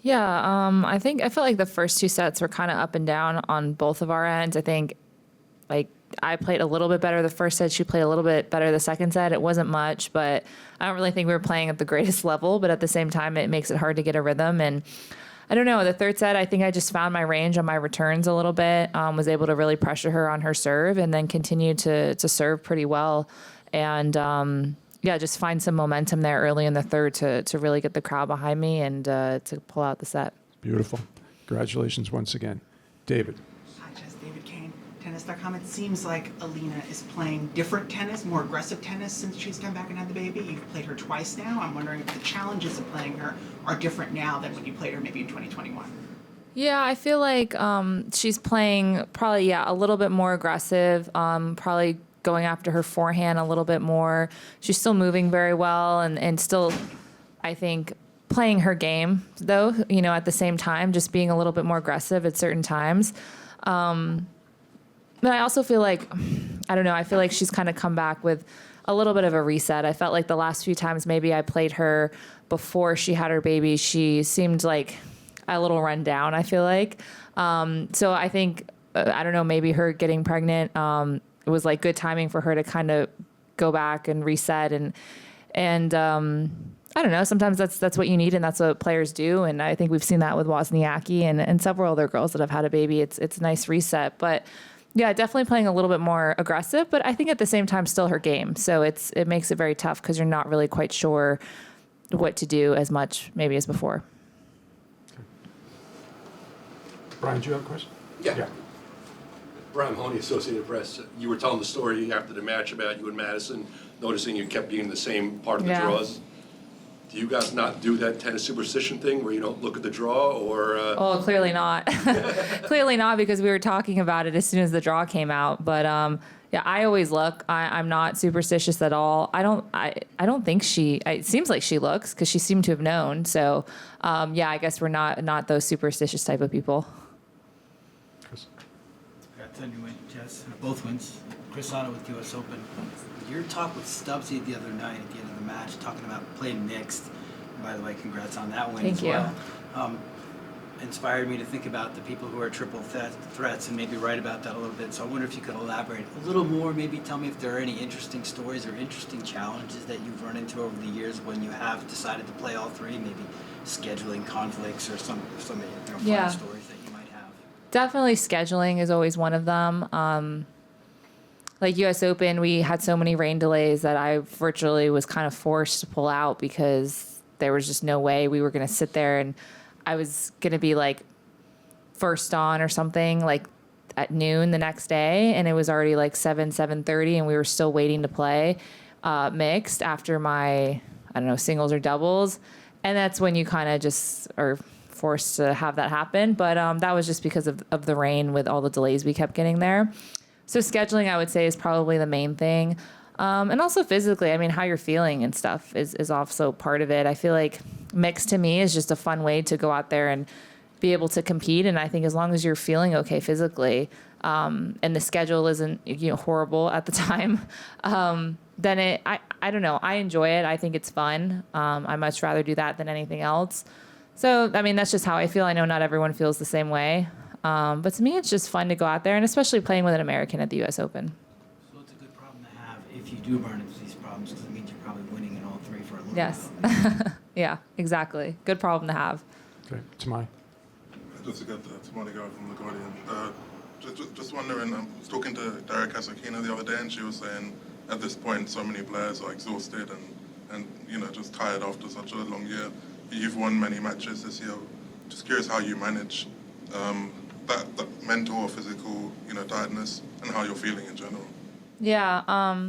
Yeah, I felt like the first two sets were kind of up and down on both of our ends. I think like I played a little bit better the first set. She played a little bit better the second set. It wasn't much, but I don't really think we were playing at the greatest level. But at the same time, it makes it hard to get a rhythm. And I don't know. The third set, I think I just found my range on my returns a little bit. Was able to really pressure her on her serve, and then continue to serve pretty well. And yeah, just find some momentum there early in the third to really get the crowd behind me and to pull out the set. Beautiful. Congratulations once again. David. Hi, Jess. David Kane, Tennis.com. It seems like Elina is playing different tennis, more aggressive tennis since she's come back and had the baby. You've played her twice now. I'm wondering if the challenges of playing her are different now than when you played her maybe in 2021. Yeah, I feel like she's playing probably, a little bit more aggressive, probably going after her forehand a little bit more. She's still moving very well and still, I think, playing her game, though, at the same time, just being a little bit more aggressive at certain times. But I also feel like, I don't know, I feel like she's kind of come back with a little bit of a reset. I felt like the last few times maybe I played her before she had her baby, she seemed like a little run down, I feel like. So I think, I don't know, maybe her getting pregnant, it was like good timing for her to kind of go back and reset and I don't know, sometimes that's what you need and that's what players do. And I think we've seen that with Wozniacki and several other girls that have had a baby. It's a nice reset, but yeah, definitely playing a little bit more aggressive, but I think at the same time, still her game. So it makes it very tough because you're not really quite sure what to do as much maybe as before. Okay. Brian, do you have a question? Yeah. Brian Mahoney, Associated Press. You were telling the story after the match about you and Madison, noticing you kept being in the same part of the draws. Do you guys not do that tennis superstition thing where you don't look at the draw, or? Oh, clearly not. Clearly not, because we were talking about it as soon as the draw came out. But yeah, I always look. I'm not superstitious at all. I don't think she. It seems like she looks because she seemed to have known. So yeah, I guess we're not those superstitious type of people. Congrats on your win, Jess. Both wins. Chris Otto with US Open. Your talk with Stubbsy the other night at the end of the match, talking about playing mixed. By the way, congrats on that win as well. Inspired me to think about the people who are triple threats and maybe write about that a little bit. So I wonder if you could elaborate a little more, maybe tell me if there are any interesting stories or interesting challenges that you've run into over the years when you have decided to play all three, maybe scheduling conflicts or some fun stories that you might have. Definitely scheduling is always one of them. Like US Open, we had so many rain delays that I virtually was kind of forced to pull out because there was just no way we were going to sit there, and I was going to be like first on or something like at noon the next day, and it was already like 7:30, and we were still waiting to play mixed after my, I don't know, singles or doubles. And that's when you kind of just are forced to have that happen. But that was just because of the rain with all the delays we kept getting there. So scheduling, I would say, is probably the main thing. And also physically, I mean, how you're feeling and stuff is also part of it. I feel like mixed to me is just a fun way to go out there and be able to compete. And I think as long as you're feeling okay physically, and the schedule isn't horrible at the time, then I don't know. I enjoy it. I think it's fun. I much rather do that than anything else. So, I mean, that's just how I feel. I know not everyone feels the same way. But to me, it's just fun to go out there, and especially playing with an American at the U.S. Open. So it's a good problem to have if you do run into these problems, because it means you're probably winning in all three for a little Yes. while. Yeah, exactly. Good problem to have. Okay, Tamai. Just to get to Monica from The Guardian. Just wondering, I was talking to Derek Asakina the other day, and she was saying at this point so many players are exhausted and just tired after such a long year. You've won many matches this year. Just curious how you manage that mental or physical, tiredness, and how you're feeling in general. Yeah.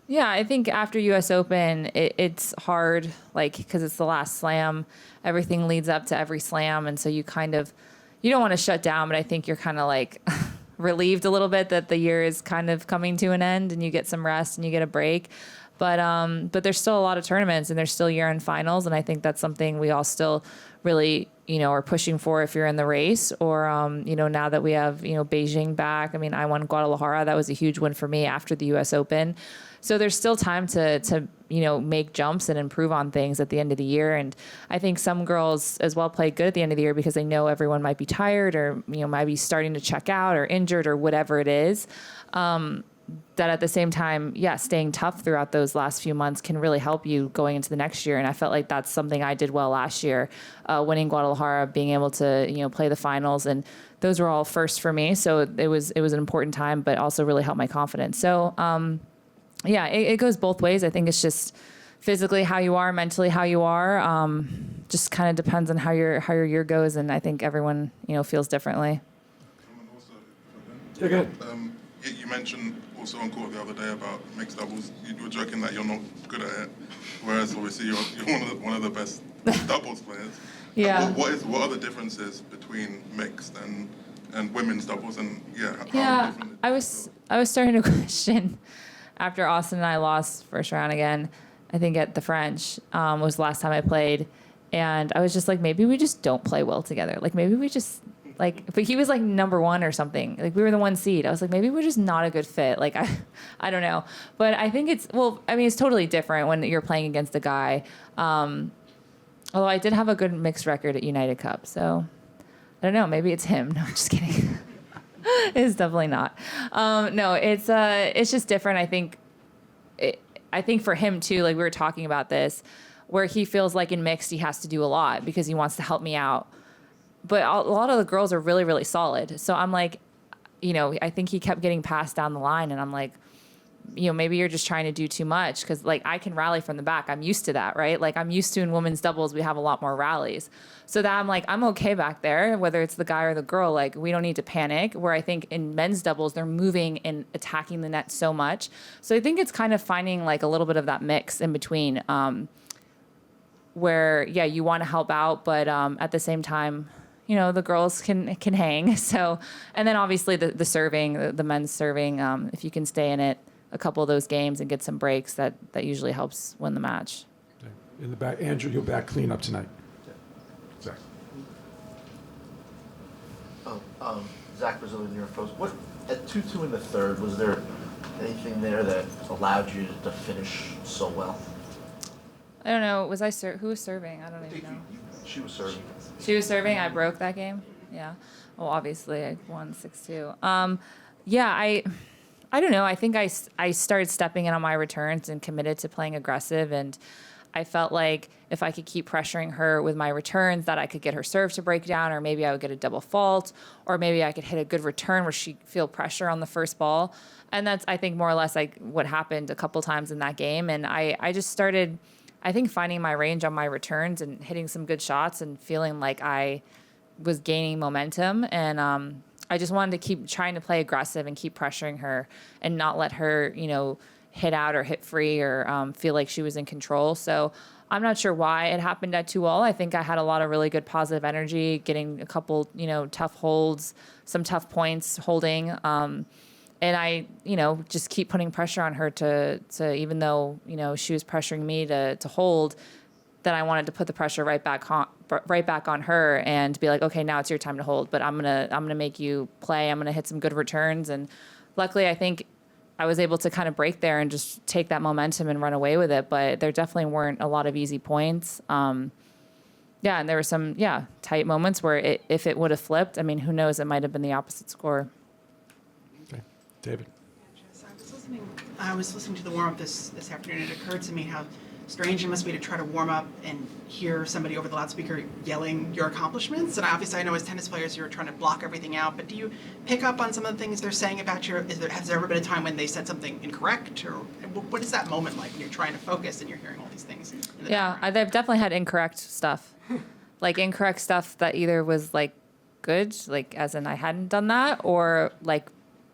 Yeah, I think after U.S. Open, it's hard, because it's the last slam. Everything leads up to every slam, and so you don't want to shut down, but I think you're kind of relieved a little bit that the year is kind of coming to an end, and you get some rest and you get a break. But there's still a lot of tournaments, and there's still year-end finals, and I think that's something we all still really, are pushing for if you're in the race. Or, now that we have, Beijing back. I mean, I won Guadalajara. That was a huge win for me after the U.S. Open. So there's still time to make jumps and improve on things at the end of the year. And I think some girls as well play good at the end of the year because they know everyone might be tired or, might be starting to check out or injured or whatever it is. That at the same time, staying tough throughout those last few months can really help you going into the next year. And I felt like that's something I did well last year, winning Guadalajara, being able to, play the finals. And those were all firsts for me. So it was an important time, but also really helped my confidence. So, it goes both ways. I think it's just physically how you are, mentally how you are. Just kind of depends on how your year goes. And I think everyone, feels differently. Yeah, go ahead. You mentioned also on court the other day about mixed doubles. You were joking that you're not good at it, whereas obviously you're one of the best doubles players. Yeah. What are the differences between mixed and women's doubles, and how different? I was starting to question after Austin and I lost first round again. I think at the French was the last time I played, and I was just like, maybe we just don't play well together. Like maybe we just. But he was like number one or something. Like we were the 1 seed. I was like, maybe we're just not a good fit. Like I don't know. But I think it's totally different when you're playing against a guy. Although I did have a good mixed record at United Cup, so I don't know. Maybe it's him. No, I'm just kidding. It's definitely not. No, it's just different. I think for him too. Like we were talking about this, where he feels like in mixed he has to do a lot because he wants to help me out. But a lot of the girls are really, really solid. So I'm like, I think he kept getting passed down the line. And I'm like, maybe you're just trying to do too much. Because, like, I can rally from the back. I'm used to that, right? Like, I'm used to in women's doubles, we have a lot more rallies. So that I'm like, I'm okay back there, whether it's the guy or the girl. Like, we don't need to panic. Where I think in men's doubles, they're moving and attacking the net so much. So I think it's kind of finding, like, a little bit of that mix in between where, you want to help out. But at the same time, the girls can hang. So, and then obviously the serving, the men's serving, if you can stay in it a couple of those games and get some breaks, that usually helps win the match. Okay. In the back, Andrew, you'll back clean up tonight. Zach. Zach Brazilian New York Post. What at 2-2 in the third? Was there anything there that allowed you to finish so well? I don't know. Was I who was serving? I don't even know. She was serving. She was serving. I broke that game. Yeah. Well, obviously I won 6-2. I don't know. I think I started stepping in on my returns and committed to playing aggressive, and I felt like if I could keep pressuring her with my returns, that I could get her serve to break down, or maybe I would get a double fault, or maybe I could hit a good return where she'd feel pressure on the first ball. And that's, I think, more or less like what happened a couple times in that game. And I just started, I think, finding my range on my returns and hitting some good shots and feeling like I was gaining momentum. And I just wanted to keep trying to play aggressive and keep pressuring her and not let her, hit out or hit free or feel like she was in control. So I'm not sure why it happened at 2-all. I think I had a lot of really good positive energy, getting a couple, tough holds, some tough points holding. And I, just keep putting pressure on her to even though, she was pressuring me to hold, that I wanted to put the pressure right back on her and be like, okay, now it's your time to hold, but I'm gonna make you play. I'm gonna hit some good returns. And luckily, I think I was able to kind of break there and just take that momentum and run away with it. But there definitely weren't a lot of easy points. And there were some tight moments where if it would have flipped, I mean, who knows? It might have been the opposite score. Okay, David. I was listening to the warm-up this afternoon. It occurred to me how strange it must be to try to warm up and hear somebody over the loudspeaker yelling your accomplishments. And obviously, I know as tennis players, you're trying to block everything out. But do you pick up on some of the things they're saying about has there ever been a time when they said something incorrect? Or what is that moment like when you're trying to focus and you're hearing all these things? I've definitely had incorrect stuff. Like incorrect stuff that either was like good, like as in I hadn't done that, or like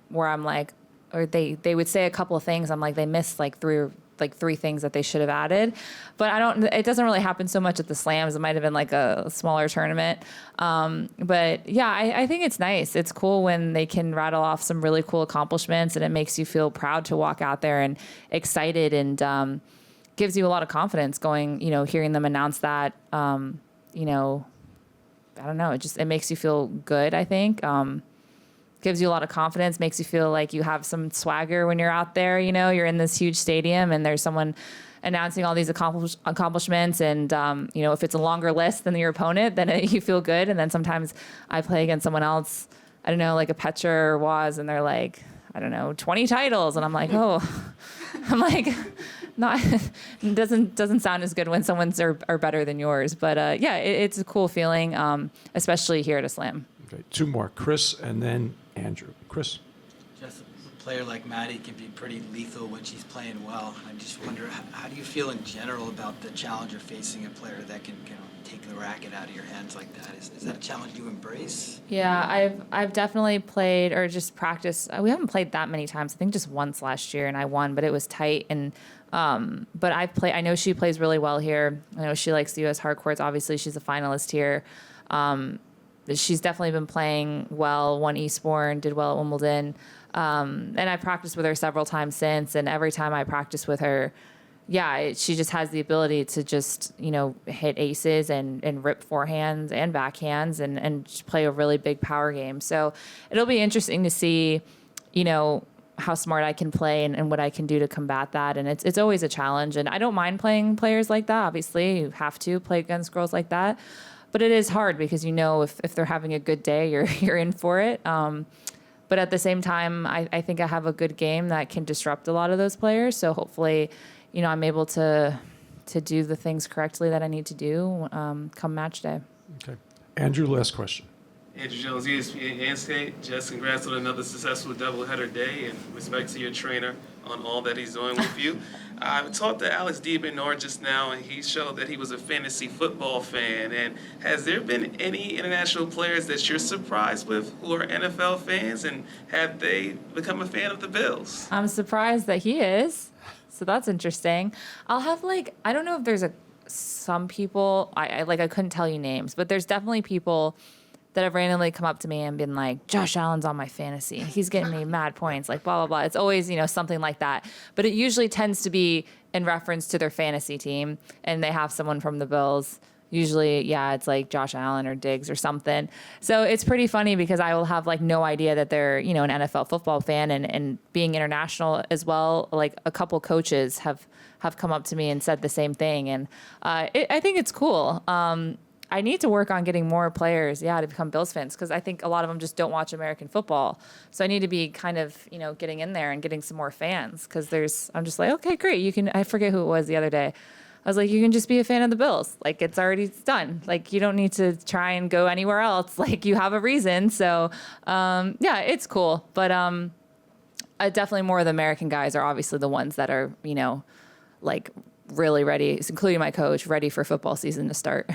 where I'm like, or they would say a couple of things. I'm like, they missed like three things that they should have added. But it doesn't really happen so much at the slams. It might've been like a smaller tournament. But yeah, I think it's nice. It's cool when they can rattle off some really cool accomplishments, and it makes you feel proud to walk out there and excited, and gives you a lot of confidence going, hearing them announce that, I don't know. It makes you feel good, I think. gives you a lot of confidence, makes you feel like you have some swagger when you're out there. You know, you're in this huge stadium and there's someone announcing all these accomplishments. And, you know, if it's a longer list than your opponent, then you feel good. And then sometimes I play against someone else, I don't know, like a Petra or Waz, and they're like, I don't know, 20 titles. And I'm like, oh, I'm like, not, it doesn't sound as good when someone's are better than yours. But yeah, it's a cool feeling, especially here at a slam. Okay, 2 more. Chris and then Andrew. Chris. Just a player like Maddie can be pretty lethal when she's playing well. I just wonder, how do you feel in general about the challenge of facing a player that can take the racket out of your hands like that? Is that a challenge you embrace? Yeah, I've definitely played or just practiced. We haven't played that many times. I think just once last year, and I won, but it was tight. And but I know she plays really well here. I know she likes the U.S. hard courts. Obviously, she's a finalist here. She's definitely been playing well, won Eastbourne, did well at Wimbledon. And I practiced with her several times since, and every time I practice with her, yeah, she just has the ability to just, you know, hit aces and rip forehands and backhands and just play a really big power game. So it'll be interesting to see, you know, how smart I can play and what I can do to combat that. And it's always a challenge. And I don't mind playing players like that. Obviously, you have to play against girls like that. But it is hard because, you know, if they're having a good day, you're in for it. But at the same time, I think I have a good game that can disrupt a lot of those players. So hopefully, you know, I'm able to do the things correctly that I need to do come match day. Okay. Andrew, last question. Andrew Jones, ESPN and State. Just congrats on another successful doubleheader day, and respect to your trainer on all that he's doing with you. I talked to Alex DeBernard just now, and he showed that he was a fantasy football fan. And has there been any international players that you're surprised with who are NFL fans, and have they become a fan of the Bills? I'm surprised that he is. So that's interesting. I'll have I don't know if there's some people, I couldn't tell you names, but there's definitely people that have randomly come up to me and been like, Josh Allen's on my fantasy. He's getting me mad points, like blah, blah, blah. It's always, you know, something like that. But it usually tends to be in reference to their fantasy team, and they have someone from the Bills. Usually, yeah, it's like Josh Allen or Diggs or something. So it's pretty funny because I will have no idea that they're, you know, an NFL football fan, and being international as well. Like a couple coaches have come up to me and said the same thing. And I think it's cool. I need to work on getting more players, to become Bills fans, because I think a lot of them just don't watch American football. So I need to be kind of, you know, getting in there and getting some more fans, because I'm just like, okay, great. You can, I forget who it was the other day. I was like, you can just be a fan of the Bills. Like, it's already done. Like, you don't need to try and go anywhere else. Like, you have a reason. So, yeah, it's cool. But definitely more of the American guys are obviously the ones that are, you know, like really ready, including my coach, ready for football season to start.